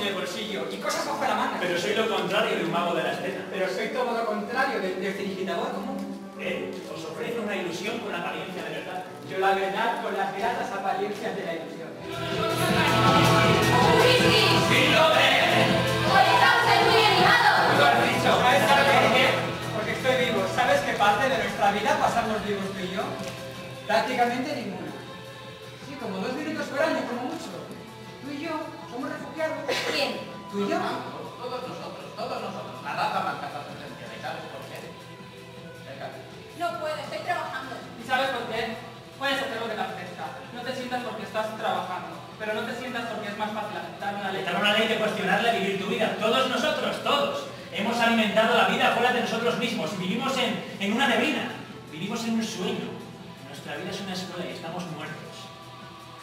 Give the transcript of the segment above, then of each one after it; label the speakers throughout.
Speaker 1: en el bolsillo y cosas bajo la manga.
Speaker 2: Pero soy lo contrario de un mago de la escena.
Speaker 1: Pero soy todo lo contrario del digitador común.
Speaker 2: Os ofrece una ilusión con apariencia de verdad.
Speaker 1: Yo la verdad con las gratas apariencias de la ilusión.
Speaker 3: ¡Sí lo ves! Hoy está usted muy animado.
Speaker 1: Lo has dicho. ¿Sabes por qué? Porque estoy vivo. ¿Sabes qué parte de nuestra vida pasamos vivos tú y yo? Prácticamente ninguna. Sí, como 2 minutos por año, como mucho. Tú y yo somos refugiados.
Speaker 3: ¿Quién?
Speaker 1: ¿Tú y yo?
Speaker 4: Todos nosotros. La raza marca esta presencia. ¿Y sabes por qué?
Speaker 3: No puedo, estoy trabajando.
Speaker 5: ¿Y sabes por qué? Puedes hacer lo que te apetezca. No te sientas porque estás trabajando, pero no te sientas porque es más fácil aceptar una ley.
Speaker 2: Aceptar una ley que cuestionarla y vivir tu vida. Todos nosotros, todos, hemos alimentado la vida fuera de nosotros mismos. Vivimos en una neblina. Vivimos en un sueño. Nuestra vida es una escuela y estamos muertos.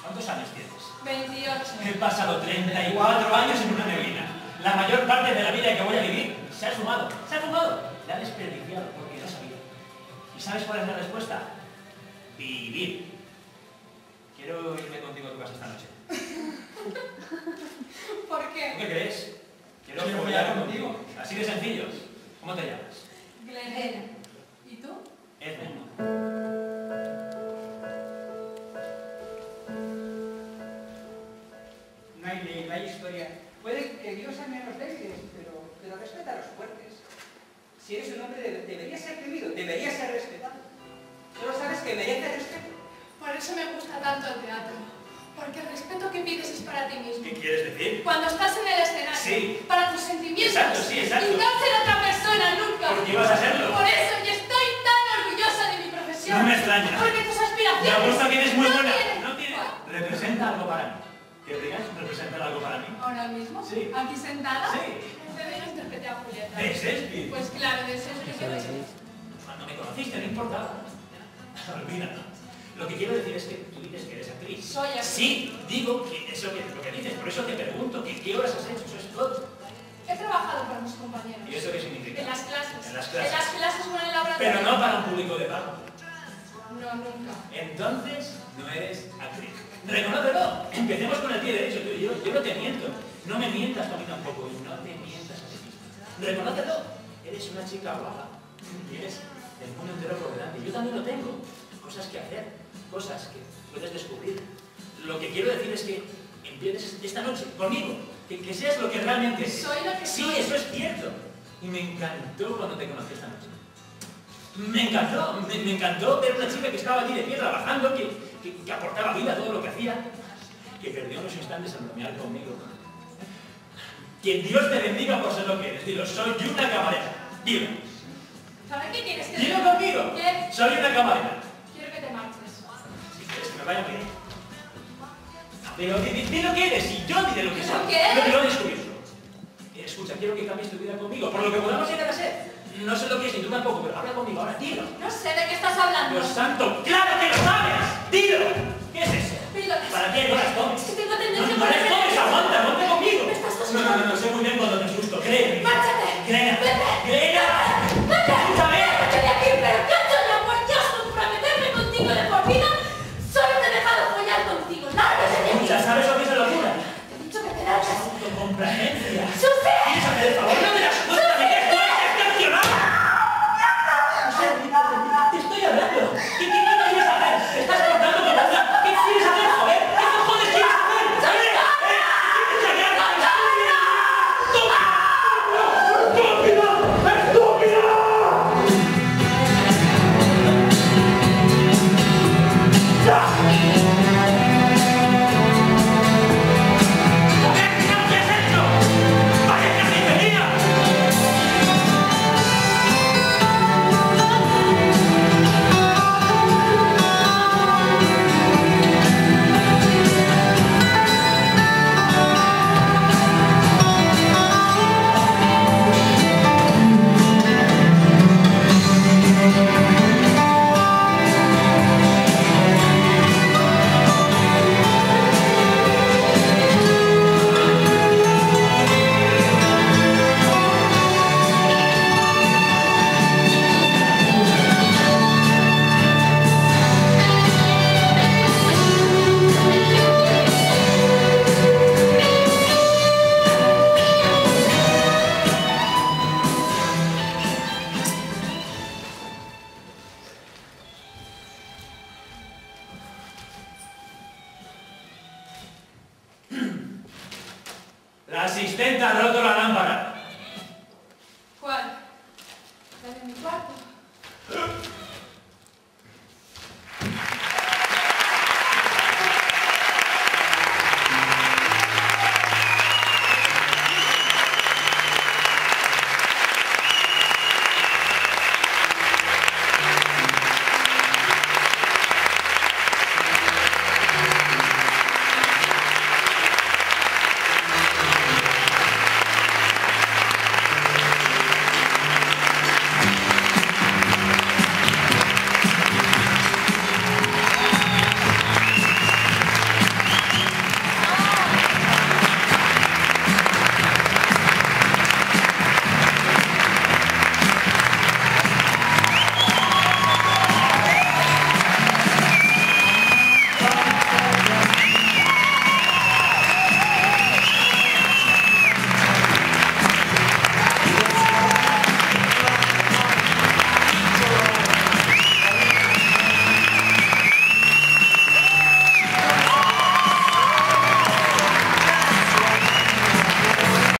Speaker 2: ¿Cuántos años tienes?
Speaker 3: 28.
Speaker 2: He pasado 34 años en una neblina. La mayor parte de la vida que voy a vivir se ha sumado. Se ha fumado. La he desperdiciado porque no sabía. ¿Y sabes cuál es la respuesta? Vivir. Quiero irme contigo a tu casa esta noche.
Speaker 3: ¿Por qué?
Speaker 2: ¿Qué crees? Quiero
Speaker 1: Quiero
Speaker 2: follar
Speaker 1: follar
Speaker 2: contigo.
Speaker 1: contigo.
Speaker 2: Así de sencillo. ¿Cómo te llamas?
Speaker 3: Glenn. ¿Y tú?
Speaker 2: Edmund.
Speaker 1: No hay ley, no hay historia. Puede que Dios ame a los débiles, pero respeta a los fuertes. Si eres un hombre, deberías ser temido, deberías ser respetado. Solo sabes que mereces respeto.
Speaker 6: Por eso me gusta tanto el teatro. Porque el respeto que pides es para ti mismo.
Speaker 2: ¿Qué quieres decir?
Speaker 6: Cuando estás en el escenario,
Speaker 2: Sí.
Speaker 6: para tus sentimientos.
Speaker 2: Exacto, sí, exacto.
Speaker 6: Y no ser otra persona nunca.
Speaker 2: ¿Por qué ibas a hacerlo?
Speaker 6: Por eso, y estoy tan orgullosa de mi profesión.
Speaker 2: No me extraña.
Speaker 6: Porque tus
Speaker 2: Me
Speaker 6: apuestas
Speaker 2: apuesto que eres muy buena.
Speaker 6: tienen-
Speaker 2: No tiene. Representa algo para mí. ¿Querrías representar algo para mí?
Speaker 6: ¿Ahora mismo?
Speaker 2: Sí.
Speaker 6: ¿Aquí sentada?
Speaker 2: Sí.
Speaker 6: De menos interpreté a Julieta.
Speaker 2: ¿De Shakespeare?
Speaker 6: Pues claro, de Shakespeare.
Speaker 2: Cuando me conociste no importaba. Olvídalo. Lo que quiero decir es que tú dices que eres actriz.
Speaker 6: Soy actriz.
Speaker 2: Sí, digo que eso que lo que dices. Por eso te pregunto, ¿qué horas has hecho? Eso es todo.
Speaker 6: He trabajado para mis compañeros.
Speaker 2: ¿Y eso qué significa?
Speaker 6: En las clases.
Speaker 2: En las clases.
Speaker 6: En las clases con el laboratorio.
Speaker 2: Pero no para un público de pago.
Speaker 6: No, nunca.
Speaker 2: Entonces, no eres actriz. Reconócelo. Empecemos con el pie derecho, tú y yo. Yo no te miento. No me mientas tú a mí tampoco. Y no te mientas a ti mismo. Reconócelo. Eres una chica guapa. Tienes el mundo entero por delante. Yo también lo tengo. Cosas que hacer. Cosas que puedes descubrir. Lo que quiero decir es que empieces esta noche conmigo. Que seas lo que realmente eres.
Speaker 6: Soy lo que
Speaker 2: Sí,
Speaker 6: soy.
Speaker 2: eso es cierto. Y me encantó cuando te conocí esta noche. Me encantó ver una chica que estaba allí de pie trabajando, que aportaba vida a todo lo que hacía, que perdió unos instantes en bromear conmigo. Que Dios te bendiga por ser lo que eres. Dilo, soy una camarera. Dilo.
Speaker 6: ¿Sabes qué quieres que
Speaker 2: Dilo conmigo.
Speaker 6: ¿Qué?
Speaker 2: Soy una camarera.
Speaker 6: Quiero que te marches.
Speaker 2: Si quieres que me vaya bien. Pero di lo que eres y yo diré lo que soy.
Speaker 6: ¿Lo que eres?
Speaker 2: Yo lo descubrirlo. Escucha, quiero que cambies tu vida conmigo, por lo que podamos llegar a ser. No sé lo que es ni tú tampoco, pero habla conmigo ahora, dilo.
Speaker 6: No sé de qué estás hablando.
Speaker 2: Dios santo, ¡claro que lo sabes! ¡Dilo! ¿Qué es eso?
Speaker 6: Dilo.
Speaker 2: ¿Para qué no las comes?
Speaker 6: Es que tengo tendencia
Speaker 2: No
Speaker 6: por
Speaker 2: las
Speaker 6: hacer
Speaker 2: comes,
Speaker 6: eso.
Speaker 2: aguanta, ponte conmigo.
Speaker 6: Me estás
Speaker 2: No,
Speaker 6: asustando.
Speaker 2: no, sé muy bien cuando te asusto, créeme.
Speaker 6: ¡Márchate!
Speaker 2: Grena,
Speaker 6: ¡Vete!
Speaker 2: Grena,
Speaker 6: ¡Vete!
Speaker 2: escúchame.
Speaker 6: ¡Vete de aquí! ¡Pero cacho la puerta! ¡Comprometerme contigo de por vida! ¡Solo te he dejado follar contigo! ¡Lárgate de aquí!
Speaker 2: Escucha, ¿sabes lo que es la locura?
Speaker 6: Te he dicho que te largues.
Speaker 2: Autocomplacencia.
Speaker 6: ¡Susi!
Speaker 2: ¿Quieres hacer el favor? ¿No te das cuenta de que esto es excepcional? Te estoy hablando. ¿Qué quieres hacer? ¿Te estás cortando con otra? ¿Qué quieres hacer, joder? ¿Qué cojones quieres hacer? ¿Quieres engañarme? ¡Estúpida! ¿Qué has hecho? La asistente ha roto la lámpara.